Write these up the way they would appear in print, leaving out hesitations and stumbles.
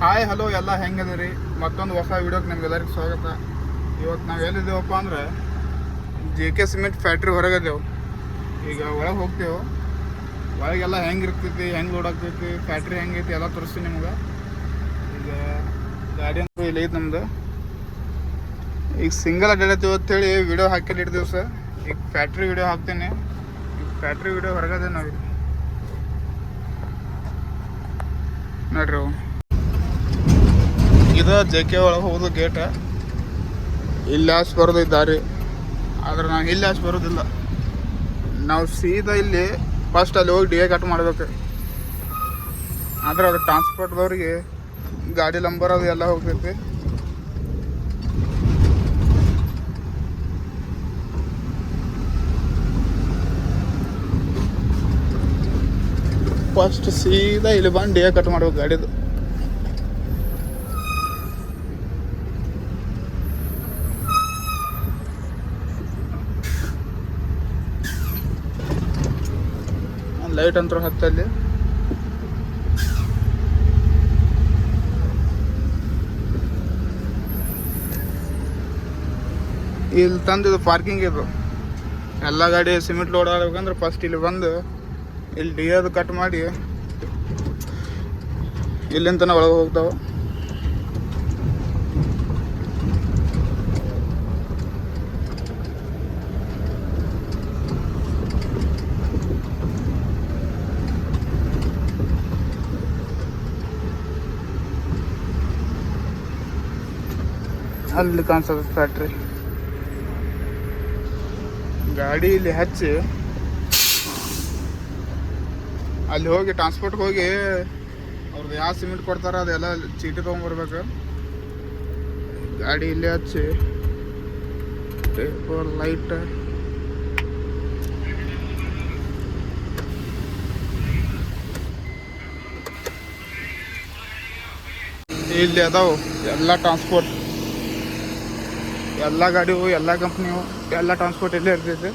Hi hello ಎಲ್ಲ ಹೆಂಗದಿರಿ. ಮತ್ತೊಂದು ಹೊಸ ವಿಡಿಯೋಕ್ಕೆ ನಿಮ್ಗೆಲ್ಲರಿಗೂ ಸ್ವಾಗತ. ಇವತ್ತು ನಾವು ಎಲ್ಲಿದ್ದೇವಪ್ಪ ಅಂದ್ರೆ JK ಸಿಮೆಂಟ್ ಫ್ಯಾಕ್ಟ್ರಿ ಹೊರಗಿದ್ದೇವೆ. ಈಗ ಒಳಗೆ ಹೋಗ್ತೇವೆ. ಒಳಗೆಲ್ಲ ಹೆಂಗಿರ್ತೈತಿ, ಹೆಂಗೆ ಲೋಡ್ ಆಗ್ತೈತಿ, ಫ್ಯಾಕ್ಟ್ರಿ ಹೆಂಗೈತಿ ಎಲ್ಲ ತೋರಿಸ್ತೀನಿ ನಿಮ್ಗೆ. ಈಗ ಗಾಡಿ ಅಂತ ಇಲ್ಲಿ ಐತೆ ನಮ್ದು. ಈಗ ಸಿಂಗಲ್ ಅಡ್ಡಾಡ್ತೀವಿ ಅಂತೇಳಿ ವಿಡಿಯೋ ಹಾಕಿಟ್ಟಿರ್ತೀವಿ ಸರ್. ಈಗ ಫ್ಯಾಕ್ಟ್ರಿ ವಿಡಿಯೋ ಹಾಕ್ತೇನೆ. ಈಗ ಫ್ಯಾಕ್ಟ್ರಿ ವಿಡಿಯೋ ಹೊರಗದೆ ನಾವು ನೋಡ್ರಿ. ಇದು JK ಒಳಗೆ ಹೋಗೋದು ಗೇಟ. ಇಲ್ಲಿ ಆಸ್ ಬರೋದು ದಾರಿ, ಆದ್ರೆ ನಾವು ಇಲ್ಲಿ ಆಸ್ ಬರೋದಿಲ್ಲ. ನಾವು ಸೀದಾ ಇಲ್ಲಿ ಫಸ್ಟ್ ಅಲ್ಲಿ ಹೋಗಿ DA ಕಟ್ ಮಾಡ್ಬೇಕು. ಆದರೆ ಅದು ಟ್ರಾನ್ಸ್ಪೋರ್ಟ್ದವ್ರಿಗೆ ಗಾಡಿ ನಂಬರ್ ಅದು ಎಲ್ಲ ಹೋಗ್ತೈತಿ. ಫಸ್ಟ್ ಸೀದಾ ಇಲ್ಲಿ ಬಂದು DA ಕಟ್ ಮಾಡ್ಬೇಕು ಗಾಡಿದು. ಲೈಟ್ ಅಂತೂ ಹತ್ತಲ್ಲಿ. ಇಲ್ಲಿ ತಂದಿದ್ದು ಪಾರ್ಕಿಂಗ್ ಇದು. ಎಲ್ಲ ಗಾಡಿ ಸಿಮೆಂಟ್ ಲೋಡ್ ಆಗ್ಬೇಕಂದ್ರೆ ಫಸ್ಟ್ ಇಲ್ಲಿ ಬಂದು ಇಲ್ಲಿ DA ಕಟ್ ಮಾಡಿ ಇಲ್ಲಿಂದ ಒಳಗೆ ಹೋಗ್ತಾವೆ. ಅಲ್ಲಿ ಕಾಣಿಸ್ತದೆ ಫ್ಯಾಕ್ಟ್ರಿ. ಗಾಡಿ ಇಲ್ಲಿ ಹಚ್ಚಿ ಅಲ್ಲಿ ಹೋಗಿ ಟ್ರಾನ್ಸ್ಪೋರ್ಟ್ಗೆ ಹೋಗಿ ಅವ್ರದ್ದು ಯಾವ ಸಿಮೆಂಟ್ ಕೊಡ್ತಾರೋ ಅದೆಲ್ಲ ಚೀಟಿ ತೊಗೊಂಬರ್ಬೇಕು. ಗಾಡಿ ಇಲ್ಲೇ ಹಚ್ಚಿ ಪೇಪರ್ ಲೈಟ್ ಇಲ್ಲಿ ಅದಾವು. ಎಲ್ಲ ಟ್ರಾನ್ಸ್ಪೋರ್ಟ್, ಎಲ್ಲ ಗಾಡಿವು, ಎಲ್ಲ ಕಂಪ್ನಿವು, ಎಲ್ಲ ಟ್ರಾನ್ಸ್ಪೋರ್ಟ್ ಇಲ್ಲೇ ಇರ್ತೈತೆ.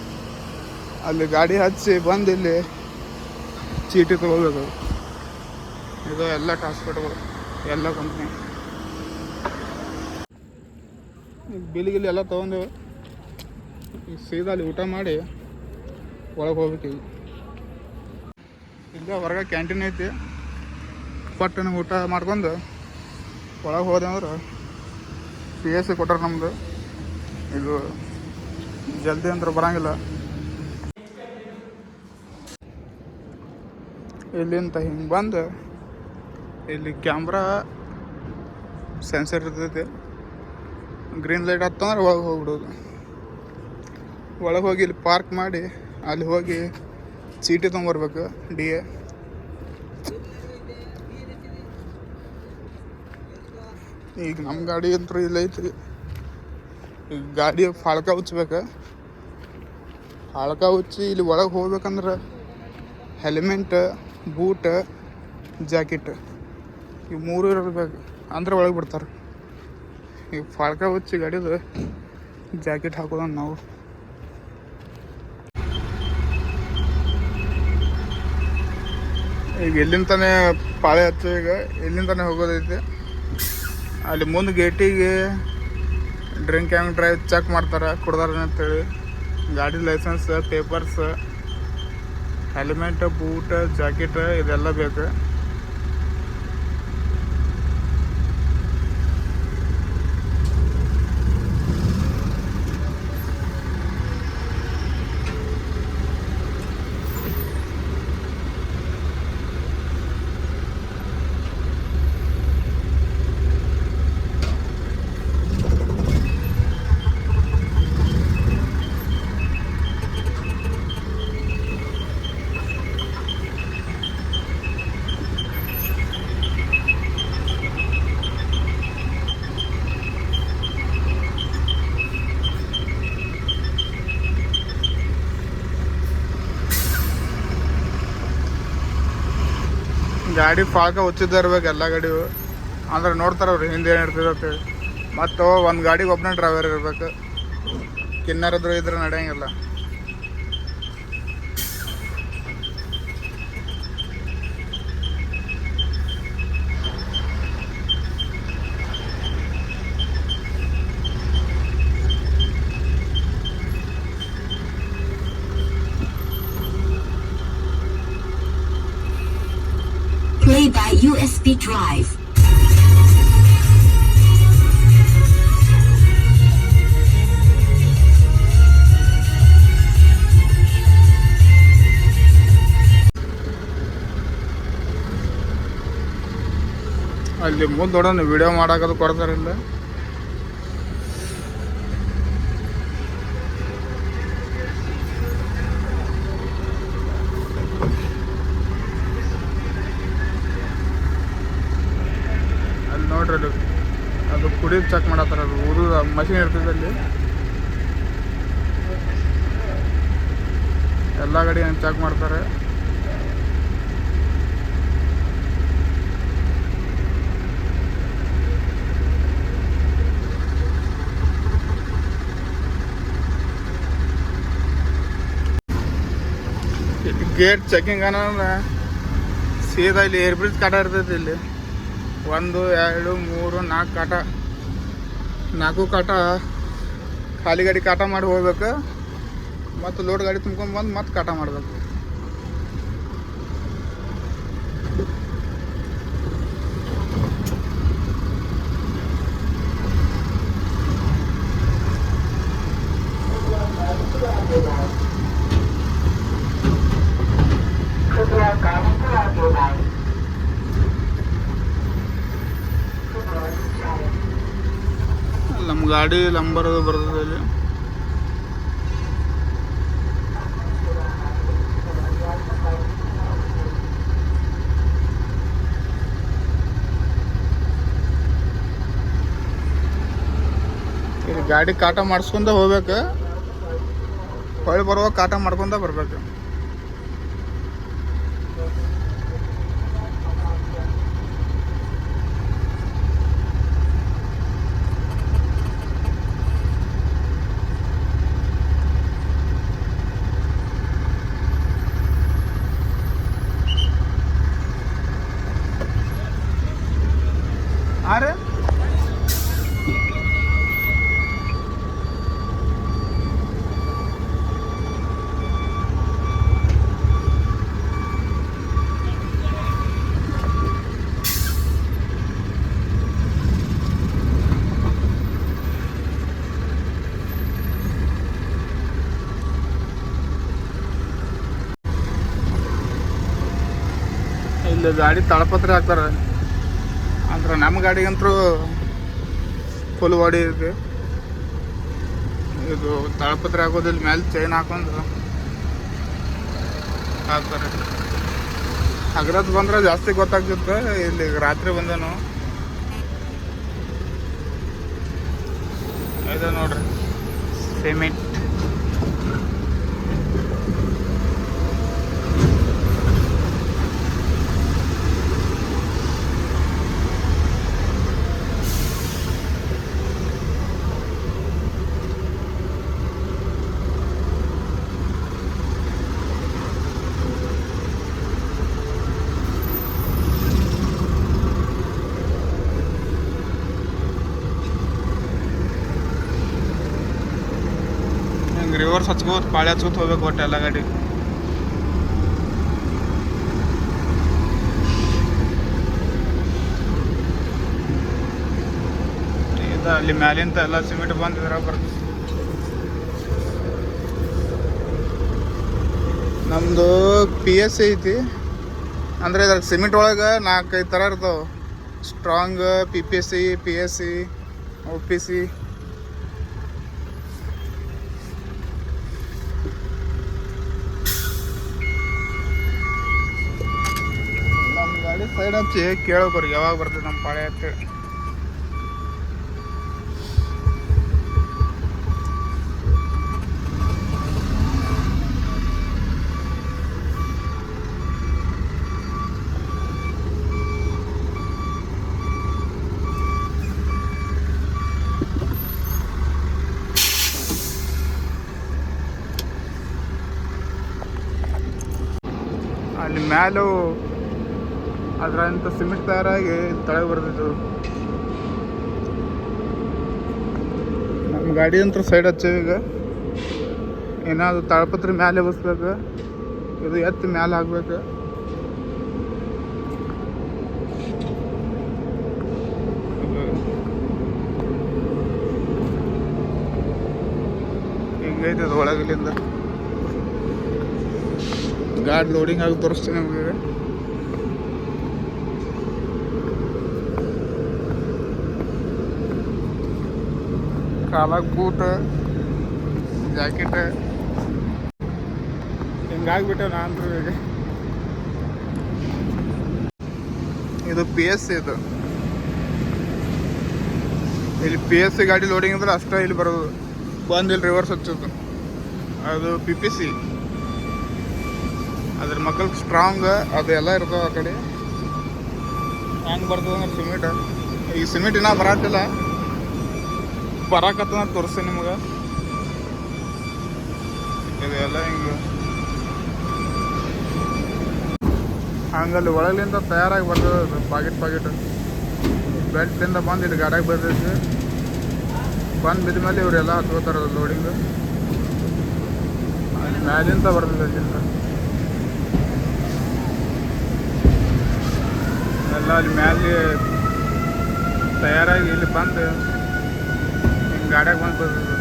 ಅಲ್ಲಿ ಗಾಡಿ ಹಚ್ಚಿ ಬಂದು ಇಲ್ಲಿ ಚೀಟಿ ತೊಗೋಬೇಕು. ಇದು ಎಲ್ಲ ಟ್ರಾನ್ಸ್ಪೋರ್ಟ್ಗಳು, ಎಲ್ಲ ಕಂಪ್ನಿ. ಈಗ ಬಿಲ್ ಎಲ್ಲ ತೊಗೊಂಡೆವು. ಈಗ ಸೀದಾ ಅಲ್ಲಿ ಊಟ ಮಾಡಿ ಒಳಗೆ ಹೋಗ್ಬೇಕು. ಈಗ ಇಲ್ಲೇ ಹೊರಗೆ ಕ್ಯಾಂಟೀನ್ ಐತಿ. ಪಟ್ಟಣ ಊಟ ಮಾಡ್ಕೊಂಡು ಒಳಗೆ ಹೋದೆ ಅಂದ್ರೆ PSC ಕೊಟ್ಟಾರ ನಮ್ಮದು. ಇದು ಜಲ್ದಿ ಅಂದ್ರೆ ಬರೋಂಗಿಲ್ಲ. ಇಲ್ಲಿಂದ ಹಿಂಗೆ ಬಂದು ಇಲ್ಲಿ ಕ್ಯಾಮ್ರಾ ಸೆನ್ಸರ್ ಇರ್ತೈತಿ. ಗ್ರೀನ್ ಲೈಟ್ ಹತ್ತಂದ್ರೆ ಒಳಗೆ ಹೋಗ್ಬಿಡೋದು. ಒಳಗೆ ಹೋಗಿ ಇಲ್ಲಿ ಪಾರ್ಕ್ ಮಾಡಿ ಅಲ್ಲಿ ಹೋಗಿ ಚೀಟಿ ತೊಗೊಂಬರ್ಬೇಕು DA. ಈಗ ನಮ್ಮ ಗಾಡಿ ಅಂತೂ ಇಲ್ಲ ಐತಿ. ಈಗ ಗಾಡಿ ಫಾಳ್ಕ ಉಚ್ಬೇಕು. ಫಾಳ್ಕ ಉಚ್ಚಿ ಇಲ್ಲಿ ಒಳಗೆ ಹೋಗ್ಬೇಕಂದ್ರೆ ಹೆಲ್ಮೆಟ್, ಬೂಟ್, ಜಾಕೆಟ್ ಇವು ಮೂರು ಇರಬೇಕು, ಅಂದ್ರೆ ಒಳಗೆ ಬಿಡ್ತಾರೆ. ಈಗ ಫಾಳ್ಕ ಉಚ್ಚಿ ಗಾಡಿದು ಜಾಕೆಟ್ ಹಾಕೋದ ನಾವು. ಈಗ ಎಲ್ಲಿಂತಾನೆ ಪಾಳೆ ಹಚ್ಚು. ಈಗ ಎಲ್ಲಿಂತಾನೆ ಹೋಗೋದೈತೆ. ಅಲ್ಲಿ ಮುಂದೆ ಗೇಟಿಗೆ ಡ್ರಿಂಕ್ ಆ್ಯಂಡ್ ಡ್ರೈವ್ ಚೆಕ್ ಮಾಡ್ತಾರೆ, ಕೊಡ್ದಾರ ಅಂತೇಳಿ. ಗಾಡಿ licence, papers, helmet, boot, jacket ಇದೆಲ್ಲ ಬೇಕು. ಗಾಡಿ ಫಾಳ್ಕ ಉಚ್ಚಿದ್ದ ಇರ್ಬೇಕು ಎಲ್ಲ ಗಾಡಿವು. ಅಂದ್ರೆ ನೋಡ್ತಾರೆ ಅವ್ರು ಹಿಂದೆ ಏನು ಇರ್ತದೆ ಅಂತೇಳಿ. ಮತ್ತು ಒಂದು ಗಾಡಿಗೆ ಒಬ್ಬನೇ ಡ್ರೈವರ್ ಇರ್ಬೇಕು. ಕಿನ್ನರಿದ್ರು ಇದ್ರೆ ನಡೆಯಂಗಿಲ್ಲ. Mississippi Drive. ಅಲ್ಲಿ ಮುಂದೊಡನೆ ವಿಡಿಯೋ ಮಾಡಾಕದು ಕೊಡ್ತಾರಿಲ್ಲ. ಅಲ್ಲಿ ನೋಡ್ರಿ, ಅದು ಕುಡಿಯೋದು ಚೆಕ್ ಮಾಡತ್ತಾರ. ಅದು ಊರು ಮಷಿನ್ ಇರ್ತದೆ ಅಲ್ಲಿ, ಎಲ್ಲ ಗಾಡಿ ಚೆಕ್ ಮಾಡ್ತಾರೆ. ಗೇಟ್ ಚೆಕಿಂಗ್ ಅನ್ನೋದ್ರೆ ಸೀದಾ ಇಲ್ಲಿ ಏರ್ ಬ್ರಿಡ್ಜ್ ಕಾಟ ಇರ್ತೈತಿ. ಇಲ್ಲಿ 1 2 3 4 ಕಾಟ, 4 ಕಾಟ ಖಾಲಿ ಗಾಡಿ ಕಾಟ ಮಾಡಿ ಹೋಗ್ಬೇಕು. ಮತ್ತು ಲೋಡ್ ಗಾಡಿ ತುಂಬ್ಕೊಂಡು ಬಂದು ಮತ್ತೆ ಕಾಟ ಮಾಡಬೇಕು. ನಮ್ಮ ಗಾಡಿ ನಂಬರ್ ಬರ್ತದೆ ಇಲ್ಲಿ. ಇಲ್ಲಿ ಗಾಡಿ ಕಾಟ ಮಾಡಿಸ್ಕೊಂತ ಹೋಗ್ಬೇಕು. ಹೊಳ್ಳಿ ಬರುವಾಗ ಕಾಟ ಮಾಡ್ಕೊಂತ ಬರ್ಬೇಕು. ಅರೆ ಇಲ್ಲಿ ಗಾಡಿ ತಾಳಪತ್ರೆ ಹಾಕ್ತಾರೆ. ಅಂದ್ರೆ ನಮ್ಮ ಗಾಡಿಗಂತೂ ಫುಲ್ ಬಾಡಿ ಇದೆ. ಇದು ತಾಳಪತ್ರೆ ಹಾಕೋದಿಲ್ಲ, ಮೇಲೆ ಚೈನ್ ಹಾಕೊಂಡು ಹಾಕ್ತಾರೆ. ಹಗರತ್ ಬಂದ್ರೆ ಜಾಸ್ತಿ ಗೊತ್ತಾಗ್ತಿತ್ತು. ಇಲ್ಲಿ ರಾತ್ರಿ ಬಂದೇನು ಇದು ನೋಡ್ರಿ ಸಿಮೆಂಟ್. ರಿವರ್ಸ್ ಹಚ್ಕೋತ ಪಾಳಿ ಹಚ್ಕೋತ ಹೋಗ್ಬೇಕು ಒಟ್ಟು ಎಲ್ಲ ಗಾಡಿ. ಇದು ಅಲ್ಲಿ ಮ್ಯಾಲಿಂದ ಎಲ್ಲ ಸಿಮೆಂಟ್ ಬಂದಿದ್ರ ಬರ್ತದೆ. ನಮ್ಮದು PSC ಐತಿ. ಅಂದರೆ ಇದ್ರಾಗ ಸಿಮೆಂಟ್ ಒಳಗೆ 4-5 ಥರ ಇರ್ತಾವೆ. Strong, PPSC, PSC, OPC. Side ಹಚ್ಚಿ ಕೇಳೋಕ್ರಿ ಯಾವಾಗ ಬರ್ತದೆ ನಮ್ಮ ಪಾಳೆ ಅಂತೇಳಿ. ಅಲ್ಲಿ ಮ್ಯಾಲೂ ಅದರಂಥ ಸಿಮೆಂಟ್ ತಯಾರಾಗಿ ತಳಗೆ ಬರ್ತಿತ್ತು. ನಮ್ಮ ಗಾಡಿ ಅಂತ ಸೈಡ್ ಹಚ್ಚೇವಿ. ಈಗ ಏನಾದ್ರು ತಾಳಪತ್ರೆ ಮ್ಯಾಲೆ ಬಸ್ಬೇಕು, ಇದು ಎತ್ತಿ ಮ್ಯಾಲೆ ಹಾಕ್ಬೇಕು. ಹಿಂಗೈತೆ ಅದು ಒಳಗಿಲ್ಲಿಂದ ಗಾಡಿ ಲೋಡಿಂಗ್ ಆಗಿ ತೋರಿಸ್ತೀನಿ ನಿಮಗೆ. ಕಾಲಾಗ ಬೂಟ್ ಜಾಕೆಟ್ ಹಿಂಗಾಗ್ಬಿಟ್ಟೆ ನಾನು ಈಗ. ಇದು PS ಇದು. ಇಲ್ಲಿ PS ಗಾಡಿ ಲೋಡಿಂಗ್ ಅಂದ್ರೆ ಅಷ್ಟೇ ಇಲ್ಲಿ ಬರೋದು, ಬಂದು ಇಲ್ಲಿ ರಿವರ್ಸ್ ಹಚ್ಚೋದು. ಅದು PPC ಅದ್ರ ಮಕ್ಕಳಿಗೆ ಸ್ಟ್ರಾಂಗ್ ಅದು ಎಲ್ಲ ಇರ್ತವೆ ಆ ಕಡೆ. ಹೆಂಗೆ ಬರ್ತದೆ ಅಂದ್ರೆ ಸಿಮೆಂಟ್, ಈ ಸಿಮೆಂಟ್ ಇನ್ನೂ ಬರತ್ತಿಲ್ಲ, ಬರಾಕತ್ತ ತೋರಿಸ್ತೀನಿ ನಿಮ್ಗೆ. ಇದೆಲ್ಲ ಹಿಂಗೆ ಹಂಗಲ್ಲಿ ಒಳಗಿಂದ ತಯಾರಾಗಿ ಬರ್ತದೆ ಪಾಕೆಟ್ ಬೆಲ್ಟ್ಲಿಂದ ಬಂದು ಇಲ್ಲಿ ಗಾಡಿಯಾಗ ಬರ್ತೈತಿ. ಬಂದು ಬಿದ್ದ ಮೇಲೆ ಇವರೆಲ್ಲ ಹತ್ಕೋತಾರೆ ಲೋಡಿಂಗ್. ಅಲ್ಲಿ ಮ್ಯಾಲಿಂದ ಬರ್ತದೆ, ಅಲ್ಲಿಂದ ಎಲ್ಲ ಅಲ್ಲಿ ಮ್ಯಾಲೆ ತಯಾರಾಗಿ ಇಲ್ಲಿ ಬಂದು ಹಿಂಗೆ ಗಾಡಿಯಾಗ ಬಂದು ಬರ್ತದೆ.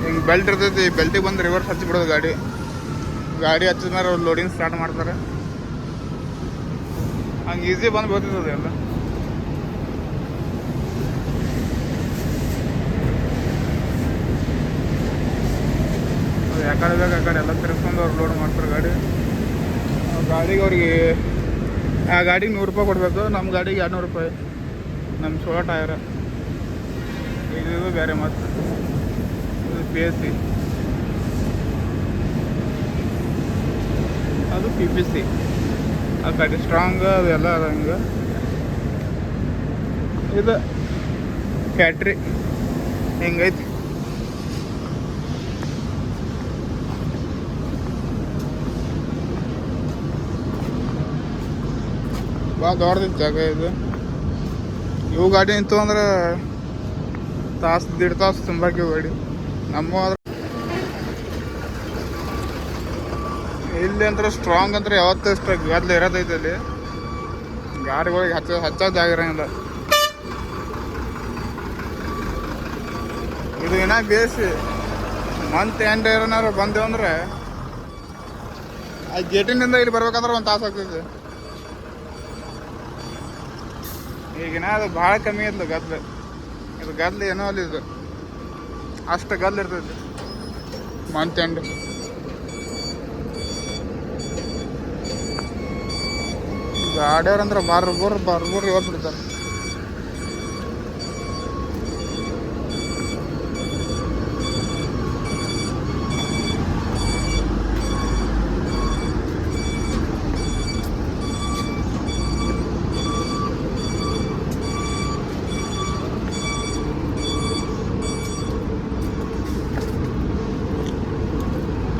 ಹಿಂಗೆ ಬೆಲ್ಟ್ ಇರ್ತೈತಿ, ಬೆಲ್ಟಿಗೆ ಬಂದು ರಿವರ್ಸ್ ಹಚ್ಚಿಬಿಡೋದು ಗಾಡಿ ಹಚ್ಚಿದ ಮೇಲೆ ಅವ್ರು ಲೋಡಿಂಗ್ ಸ್ಟಾರ್ಟ್ ಮಾಡ್ತಾರೆ. ಹಂಗೆ ಈಸಿ ಬಂದು ಬರ್ತದೆ ಎಲ್ಲ. ಅದು ಯಾಕಡೆ ಬೇಕು ಆ ಕಡೆ ಎಲ್ಲ ತಿರ್ಸ್ಕೊಂಡು ಅವ್ರು ಲೋಡ್ ಮಾಡ್ತಾರೆ ಗಾಡಿಗೆ ಅವ್ರಿಗೆ. ಆ ಗಾಡಿಗೆ 100 ರೂಪಾಯಿ ಕೊಡಬೇಕು, ನಮ್ಮ ಗಾಡಿಗೆ 200 ರೂಪಾಯಿ. ನಮ್ಮ ಚೋಳ ಟಯರ ಇದು ಬೇರೆ. ಮತ್ತು ಇದು PSC, ಅದು PPC. ಆ ಕಡೆ ಸ್ಟ್ರಾಂಗ್ ಅದೆಲ್ಲ ಅದ. ಹಿಂಗೆ ಇದು ಫ್ಯಾಕ್ಟ್ರಿ ಹಿಂಗೈತಿ. ಭಾಳ ದೊಡ್ಡದೈತಿ ಜಾಗ ಇದು. ಇವು ಗಾಡಿ ನಿಂತು ಅಂದ್ರೆ ತಾಸು 1.5 ತಾಸು ತುಂಬಾಕಿ ಗಾಡಿ. ನಮ್ಮ ಇಲ್ಲಿ ಅಂದ್ರೆ ಸ್ಟ್ರಾಂಗ್ ಅಂದ್ರೆ ಯಾವತ್ತೂ ಇಷ್ಟ ಗದ್ಲು ಇರೋದೈತೆ ಅಲ್ಲಿ. ಗಾಡಿಗಳಿಗೆ ಹಚ್ಚೋದು ಜಾಗ ಇರೋಂಗಿಲ್ಲ. ಇದು ಏನೋ ಬೇಸಿ ಮಂತ್ ಎಂಡ್ ಏನಾರು ಬಂದೇವು ಅಂದ್ರೆ ಆ ಗೇಟಿನಿಂದ ಇಲ್ಲಿ ಬರ್ಬೇಕಾದ್ರೆ 1 ತಾಸು ಆಗ್ತೈತಿ. ಈಗಿನ ಅದು ಭಾಳ ಕಮ್ಮಿ ಐತ್ಲ ಗದ್ಲು. ಇದು ಗದ್ಲು ಏನೋ ಅಲ್ಲಿ ಇದು ಅಷ್ಟು ಗದ್ಲು ಇರ್ತೈತಿ ಮಂತ್ ಎಂಡ್. ಗಾಡಿಯವ್ರು ಅಂದ್ರೆ ಬರ್ಬೂರ್ ಇವತ್ತು ಬಿಡ್ತಾರೆ.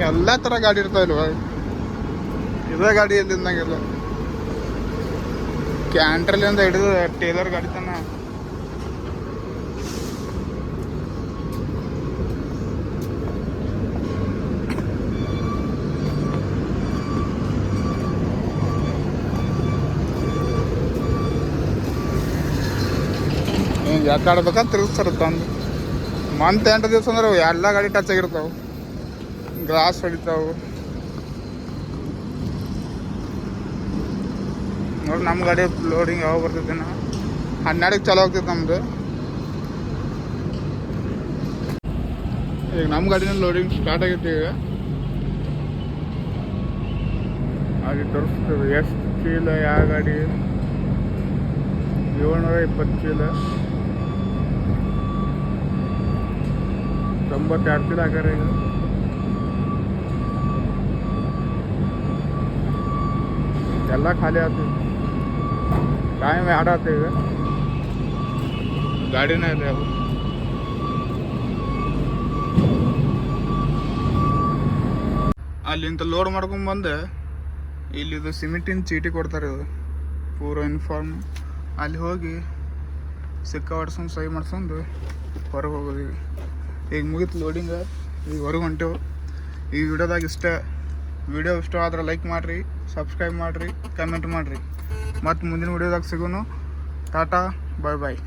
ಎಲ್ಲ ಥರ ಗಾಡಿ ಇರ್ತಾವಿಲ್ವ, ಇದೇ ಗಾಡಿ ಎಲ್ಲಿಂದಂಗಿಲ್ಲ. ಕ್ಯಾಂಟ್ರಲಿಂದ ಹಿಡಿದು ಟೇಲರ್ ಗಾಡಿ ತನ ಯಾಕಡೆ ಬೇಕಂತ ತಿರುಗಿಸ್ತಾರೆ ತಂದು. ಮಂತ್ 8 ದಿವಸ ಅಂದ್ರೆ ಎಲ್ಲ ಗಾಡಿ ಟಚ್ ಆಗಿರ್ತಾವೆ, ಗ್ಲಾಸ್ ಹೊಡಿತಾವೆ. ನೋಡಿ ನಮ್ಮ ಗಾಡಿ ಲೋಡಿಂಗ್ ಯಾವಾಗ ಬರ್ತೈತೆ 12ಕ್ಕೆ ಚಾಲೂ ಆಗ್ತೈತೆ ನಮ್ಮದು. ಈಗ ನಮ್ಮ ಗಾಡಿನ ಲೋಡಿಂಗ್ ಸ್ಟಾರ್ಟ್ ಆಗೈತಿ. ಈಗ ಹಾಗೆ ತೋರಿಸ್ತದೆ ಎಷ್ಟು ಚೀಲ ಯಾವ ಗಾಡಿ. 720 ಚೀಲ, 92 ಚೀಲ ಹಾಕ್ಯಾರ. ಈಗ ಎಲ್ಲ ಖಾಲಿ ಆಗ್ತೈತಿ. ಟೈಮ್ ಆಡತ್ತೆ. ಈಗ ಗಾಡಿನೇ ಇದೆ ಅವು. ಅಲ್ಲಿಂದ ಲೋಡ್ ಮಾಡ್ಕೊಂಬಂದೆ ಇಲ್ಲಿದು ಸಿಮೆಂಟಿನ ಚೀಟಿ ಕೊಡ್ತಾರೆ. ಇದು ಪೂರ ಯೂನಿಫಾರ್ಮ್. ಅಲ್ಲಿ ಹೋಗಿ ಸಿಕ್ಕ ಹೊಡ್ಸ್ಕೊಂಡು ಸಹಿ ಮಾಡ್ಸ್ಕೊಂಡು ಹೊರಗೆ ಹೋಗೋದು. ಈಗ ಮುಗೀತು ಲೋಡಿಂಗ, ಈಗ ಹೊರಗೆ ಹೊಂಟೆವು. ಈ ವಿಡಿಯೋದಾಗ ವಿಡಿಯೋ ಇಷ್ಟ ಆದ್ರೆ ಲೈಕ್ ಮಾಡಿರಿ, ಸಬ್ಸ್ಕ್ರೈಬ್ ಮಾಡಿರಿ, ಕಮೆಂಟ್ ಮಾಡಿರಿ. ಮತ್ತು ಮುಂದಿನ ವಿಡಿಯೋದಾಗ ಸಿಗೋನು. ಟಾಟಾ, ಬಾಯ್ ಬಾಯ್.